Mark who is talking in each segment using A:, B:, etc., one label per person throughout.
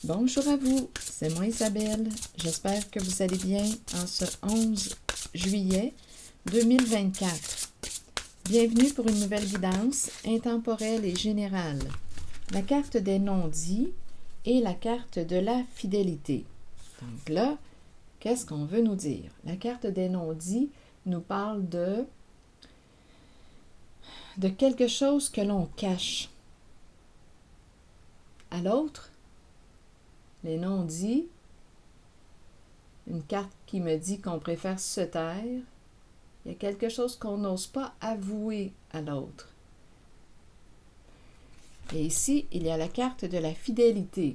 A: Bonjour à vous, c'est moi Isabelle. J'espère que vous allez bien en ce 11 juillet 2024. Bienvenue pour une nouvelle guidance intemporelle et générale. La carte des non-dits et la carte de la fidélité. Donc là, qu'est-ce qu'on veut nous dire? La carte des non-dits nous parle de quelque chose que l'on cache à l'autre. Les non-dits, une carte qui me dit qu'on préfère se taire. Il y a quelque chose qu'on n'ose pas avouer à l'autre. Et ici, il y a la carte de la fidélité.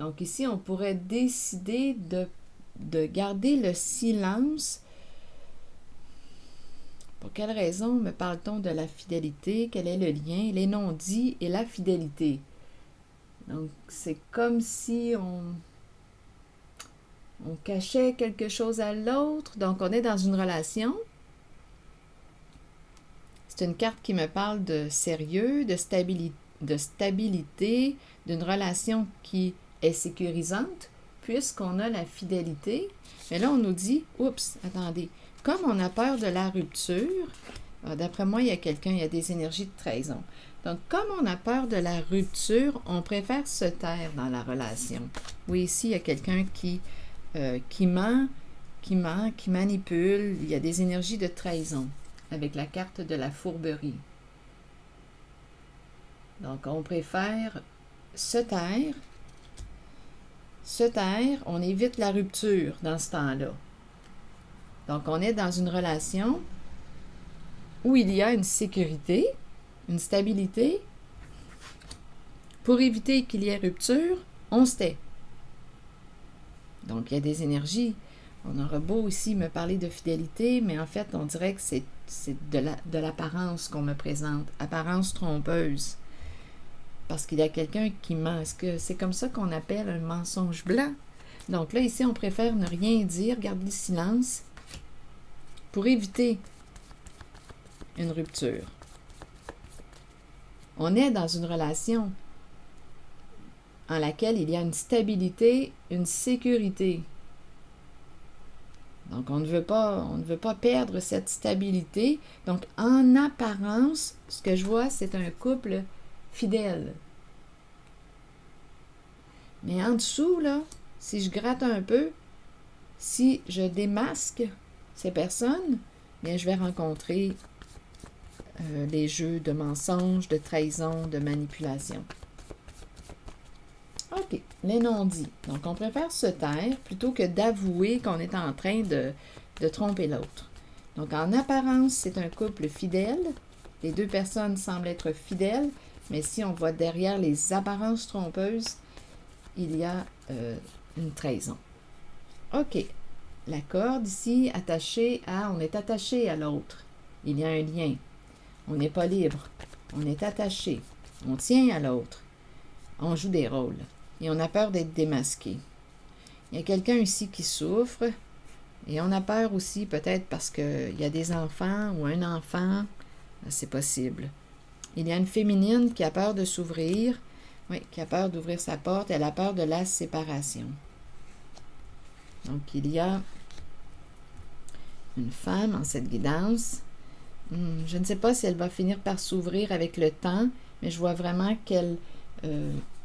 A: Donc ici, on pourrait décider de garder le silence. Pour quelle raison me parle-t-on de la fidélité? Quel est le lien? Les non-dits et la fidélité. Donc, c'est comme si on cachait quelque chose à l'autre. Donc, on est dans une relation. C'est une carte qui me parle de sérieux, de stabilité, d'une relation qui est sécurisante, puisqu'on a la fidélité. Mais là, on nous dit, oups, attendez, comme on a peur de la rupture, d'après moi, il y a des énergies de trahison. Donc, comme on a peur de la rupture, on préfère se taire dans la relation. Oui, ici, il y a quelqu'un qui ment, qui manipule. Il y a des énergies de trahison avec la carte de la fourberie. Donc, on préfère se taire. Se taire, on évite la rupture dans ce temps-là. Donc, on est dans une relation où il y a une sécurité, une stabilité. Pour éviter qu'il y ait rupture, on se tait. Donc, il y a des énergies. On aura beau aussi me parler de fidélité, mais en fait, on dirait que c'est de l'apparence qu'on me présente, apparence trompeuse. Parce qu'il y a quelqu'un qui ment. Est-ce que c'est comme ça qu'on appelle un mensonge blanc? Donc là, ici, on préfère ne rien dire, garder le silence pour éviter une rupture. On est dans une relation en laquelle il y a une stabilité, une sécurité. Donc, on ne veut pas perdre cette stabilité. Donc, en apparence, ce que je vois, c'est un couple fidèle. Mais en dessous, là, si je gratte un peu, si je démasque ces personnes, bien, je vais rencontrer les jeux de mensonges, de trahison, de manipulation. OK, les non-dits. Donc, on préfère se taire plutôt que d'avouer qu'on est en train de tromper l'autre. Donc, en apparence, c'est un couple fidèle. Les deux personnes semblent être fidèles, mais si on voit derrière les apparences trompeuses, il y a une trahison. OK, la corde ici, on est attaché à l'autre. Il y a un lien. On n'est pas libre. On est attaché. On tient à l'autre. On joue des rôles. Et on a peur d'être démasqué. Il y a quelqu'un ici qui souffre. Et on a peur aussi, peut-être parce qu'il y a des enfants ou un enfant. C'est possible. Il y a une féminine qui a peur de s'ouvrir. Oui, qui a peur d'ouvrir sa porte. Elle a peur de la séparation. Donc, il y a une femme en cette guidance. Je ne sais pas si elle va finir par s'ouvrir avec le temps, mais je vois vraiment qu'elle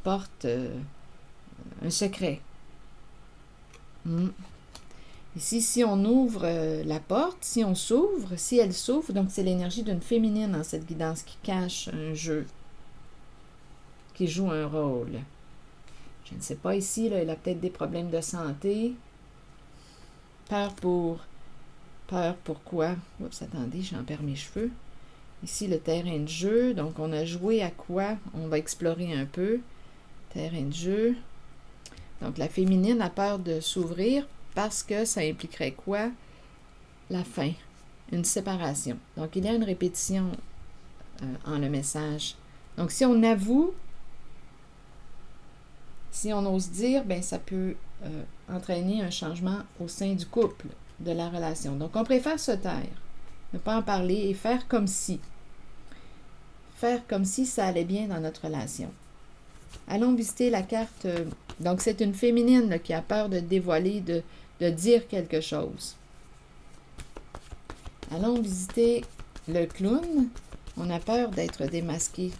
A: porte un secret. Ici, si on ouvre la porte, si on s'ouvre, si elle s'ouvre, donc c'est l'énergie d'une féminine en cette guidance qui cache un jeu, qui joue un rôle. Je ne sais pas ici, là, elle a peut-être des problèmes de santé. Peur pourquoi? Oups, attendez, j'en perds mes cheveux. Ici, le terrain de jeu. Donc, on a joué à quoi? On va explorer un peu. Terrain de jeu. Donc, la féminine a peur de s'ouvrir parce que ça impliquerait quoi? La fin. Une séparation. Donc, il y a une répétition en le message. Donc, si on avoue, si on ose dire, bien, ça peut entraîner un changement au sein du couple, de la relation. Donc, on préfère se taire, ne pas en parler et faire comme si. Faire comme si ça allait bien dans notre relation. Allons visiter la carte Donc, c'est une féminine là, qui a peur de dévoiler, de dire quelque chose. Allons visiter le clown. On a peur d'être démasqué.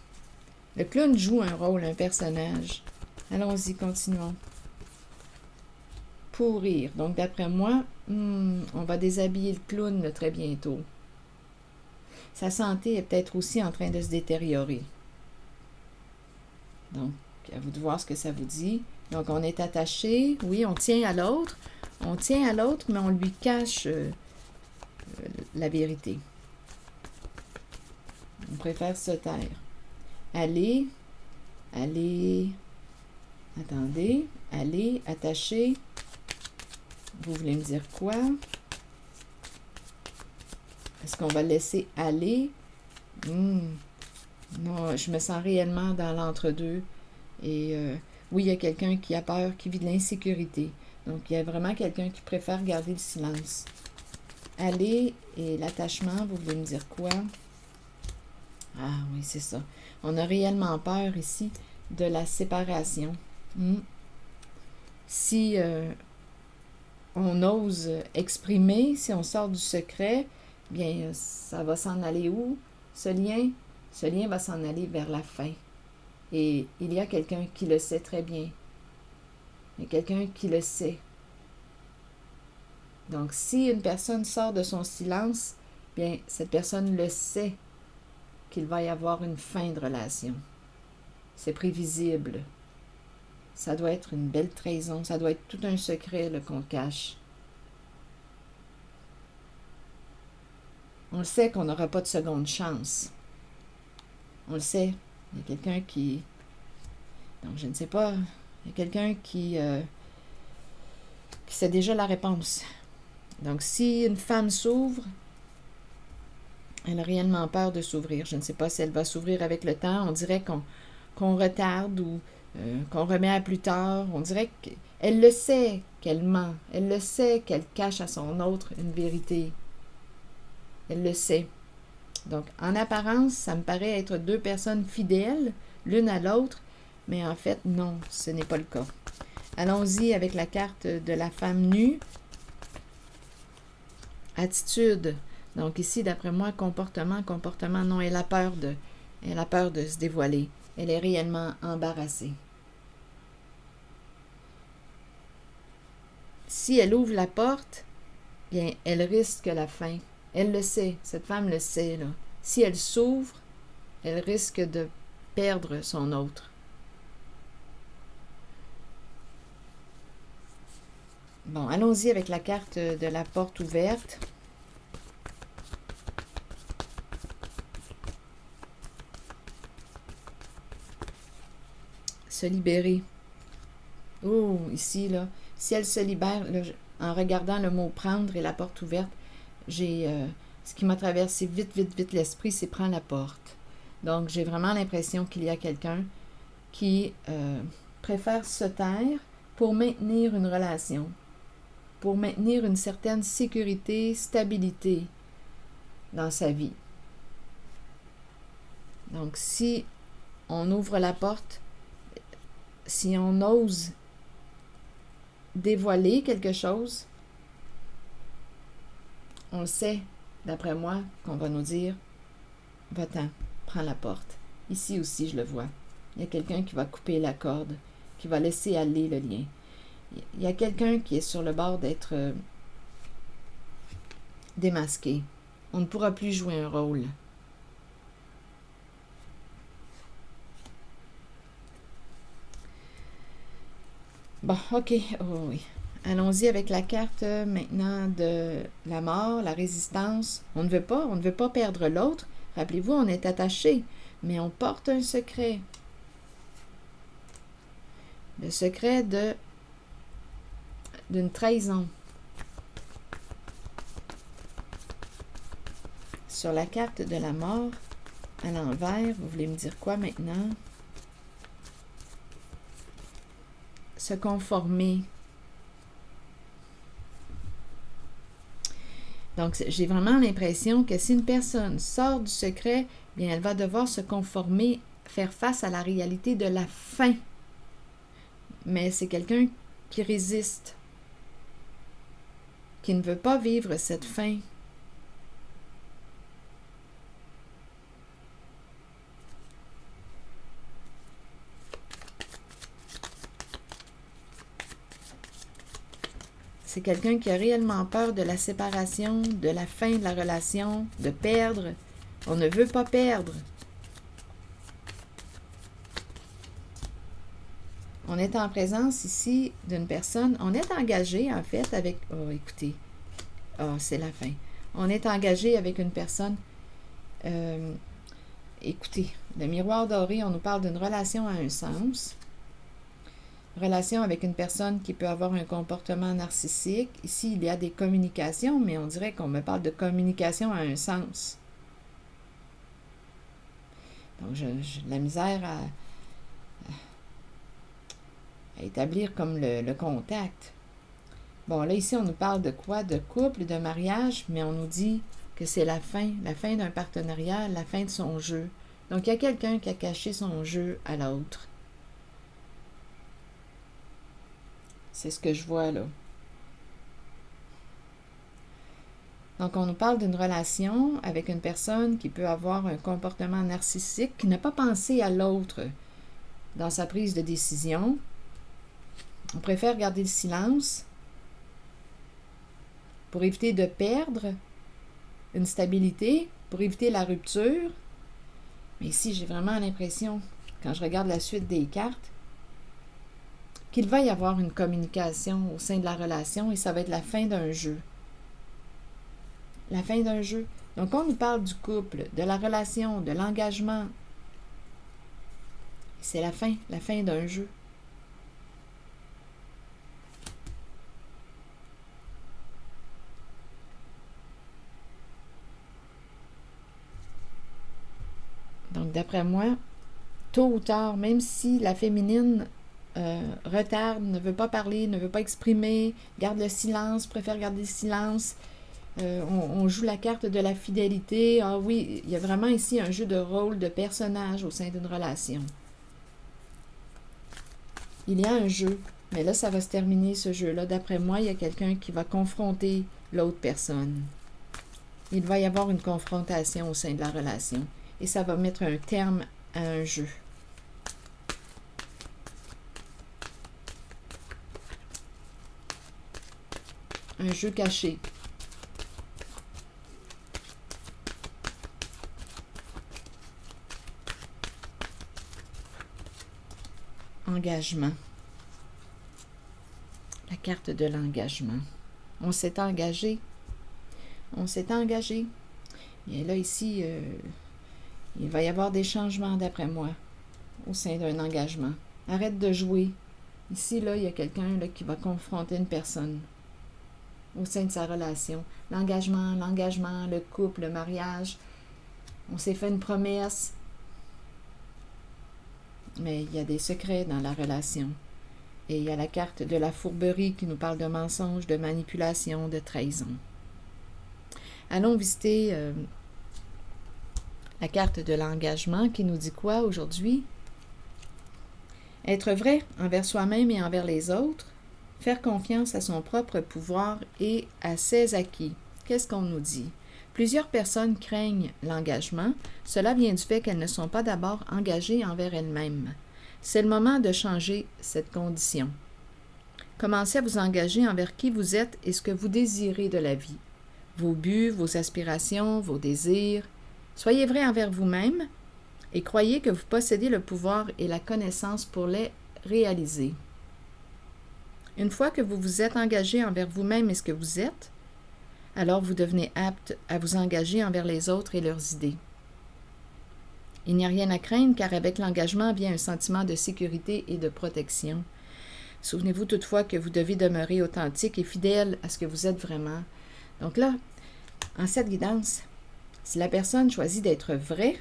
A: Le clown joue un rôle, un personnage. Allons-y, continuons. Pourrir. Donc, d'après moi, on va déshabiller le clown là, très bientôt. Sa santé est peut-être aussi en train de se détériorer. Donc, à vous de voir ce que ça vous dit. Donc, on est attaché. Oui, on tient à l'autre. On tient à l'autre, mais on lui cache la vérité. On préfère se taire. Allez, attendez, allez, attaché. Vous voulez me dire quoi? Est-ce qu'on va le laisser aller? Non, je me sens réellement dans l'entre-deux. Et oui, il y a quelqu'un qui a peur, qui vit de l'insécurité. Donc, il y a vraiment quelqu'un qui préfère garder le silence. Aller et l'attachement, vous voulez me dire quoi? Ah oui, c'est ça. On a réellement peur ici de la séparation. Si on ose exprimer, si on sort du secret, bien, ça va s'en aller où? Ce lien va s'en aller vers la fin. Et il y a quelqu'un qui le sait très bien. Il y a quelqu'un qui le sait. Donc, si une personne sort de son silence, bien, cette personne le sait qu'il va y avoir une fin de relation. C'est prévisible. Ça doit être une belle trahison. Ça doit être tout un secret là, qu'on cache. On le sait qu'on n'aura pas de seconde chance. On le sait. Il y a quelqu'un qui... Donc, je ne sais pas. Il y a quelqu'un qui sait déjà la réponse. Donc, si une femme s'ouvre, elle a réellement peur de s'ouvrir. Je ne sais pas si elle va s'ouvrir avec le temps. On dirait qu'on retarde ou qu'on remet à plus tard. On dirait qu'elle le sait qu'elle ment. Elle le sait qu'elle cache à son autre une vérité. Elle le sait. Donc, en apparence, ça me paraît être deux personnes fidèles, l'une à l'autre, mais en fait, non, ce n'est pas le cas. Allons-y avec la carte de la femme nue. Attitude. Donc ici, d'après moi, comportement, non, elle a peur de se dévoiler. Elle est réellement embarrassée. Si elle ouvre la porte, bien, elle risque la fin. Elle le sait, cette femme le sait, là. Si elle s'ouvre, elle risque de perdre son autre. Bon, allons-y avec la carte de la porte ouverte. Se libérer. Oh, ici, là, si elle se libère, là, en regardant le mot prendre et la porte ouverte, j'ai ce qui m'a traversé vite l'esprit, c'est prends la porte. Donc, j'ai vraiment l'impression qu'il y a quelqu'un qui préfère se taire pour maintenir une relation, pour maintenir une certaine sécurité, stabilité dans sa vie. Donc, si on ouvre la porte, si on ose dévoiler quelque chose, on le sait, d'après moi, qu'on va nous dire « Va-t'en, prends la porte. » Ici aussi, je le vois. Il y a quelqu'un qui va couper la corde, qui va laisser aller le lien. Il y a quelqu'un qui est sur le bord d'être démasqué. On ne pourra plus jouer un rôle. Bon, ok. Oh, oui. Allons-y avec la carte maintenant de la mort, la résistance. On ne veut pas perdre l'autre. Rappelez-vous, on est attaché, mais on porte un secret. Le secret d'une trahison. Sur la carte de la mort, à l'envers, vous voulez me dire quoi maintenant? Se conformer. Donc, j'ai vraiment l'impression que si une personne sort du secret, bien, elle va devoir se conformer, faire face à la réalité de la fin. mais c'est quelqu'un qui résiste, qui ne veut pas vivre cette fin. C'est quelqu'un qui a réellement peur de la séparation, de la fin de la relation, de perdre. On ne veut pas perdre. On est en présence ici d'une personne, on est engagé en fait avec... Oh, écoutez, c'est la fin. On est engagé avec une personne... écoutez, le miroir doré, on nous parle d'une relation à un sens. Relation avec une personne qui peut avoir un comportement narcissique. Ici, il y a des communications, mais on dirait qu'on me parle de communication à un sens. Donc, j'ai de la misère à établir comme le contact. Bon, là, ici, on nous parle de quoi? De couple, de mariage, mais on nous dit que c'est la fin d'un partenariat, la fin de son jeu. Donc, il y a quelqu'un qui a caché son jeu à l'autre. C'est ce que je vois là. Donc, on nous parle d'une relation avec une personne qui peut avoir un comportement narcissique, qui n'a pas pensé à l'autre dans sa prise de décision. On préfère garder le silence pour éviter de perdre une stabilité, pour éviter la rupture. Mais ici, j'ai vraiment l'impression, quand je regarde la suite des cartes, qu'il va y avoir une communication au sein de la relation et ça va être la fin d'un jeu. La fin d'un jeu. Donc, on nous parle du couple, de la relation, de l'engagement. C'est la fin d'un jeu. Donc, d'après moi, tôt ou tard, même si la féminine retarde, ne veut pas parler, ne veut pas exprimer, garde le silence, préfère garder le silence, on joue la carte de la fidélité. Ah oui, il y a vraiment ici un jeu de rôle de personnage au sein d'une relation. Il y a un jeu, mais là, ça va se terminer, ce jeu-là. D'après moi, il y a quelqu'un qui va confronter l'autre personne. Il va y avoir une confrontation au sein de la relation. Et ça va mettre un terme à un jeu. Un jeu caché. Engagement. La carte de l'engagement. On s'est engagé. On s'est engagé. Et là, ici, il va y avoir des changements, d'après moi, au sein d'un engagement. Arrête de jouer. Ici, là, il y a quelqu'un là, qui va confronter une personne au sein de sa relation. L'engagement, le couple, le mariage. On s'est fait une promesse. Mais il y a des secrets dans la relation. Et il y a la carte de la fourberie qui nous parle de mensonges, de manipulation, de trahison. Allons visiter la carte de l'engagement qui nous dit quoi aujourd'hui? Être vrai envers soi-même et envers les autres, faire confiance à son propre pouvoir et à ses acquis. Qu'est-ce qu'on nous dit? Plusieurs personnes craignent l'engagement. Cela vient du fait qu'elles ne sont pas d'abord engagées envers elles-mêmes. C'est le moment de changer cette condition. Commencez à vous engager envers qui vous êtes et ce que vous désirez de la vie. Vos buts, vos aspirations, vos désirs. Soyez vrai envers vous-même et croyez que vous possédez le pouvoir et la connaissance pour les réaliser. Une fois que vous vous êtes engagé envers vous-même et ce que vous êtes, alors vous devenez apte à vous engager envers les autres et leurs idées. Il n'y a rien à craindre car avec l'engagement vient un sentiment de sécurité et de protection. Souvenez-vous toutefois que vous devez demeurer authentique et fidèle à ce que vous êtes vraiment. Donc là, en cette guidance, si la personne choisit d'être vraie,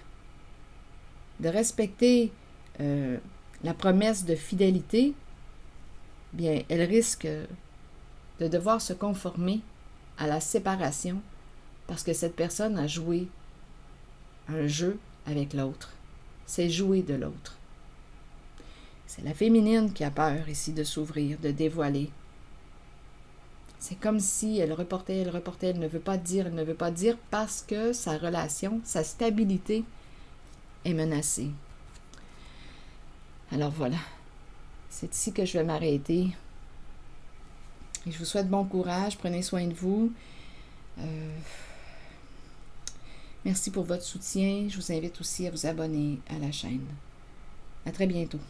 A: de respecter la promesse de fidélité, bien, elle risque de devoir se conformer à la séparation parce que cette personne a joué un jeu avec l'autre. C'est jouer de l'autre. C'est la féminine qui a peur ici de s'ouvrir, de dévoiler. C'est comme si elle reportait, elle ne veut pas dire, elle ne veut pas dire parce que sa relation, sa stabilité est menacée. Alors voilà, c'est ici que je vais m'arrêter. Et je vous souhaite bon courage, prenez soin de vous. Merci pour votre soutien. Je vous invite aussi à vous abonner à la chaîne. À très bientôt.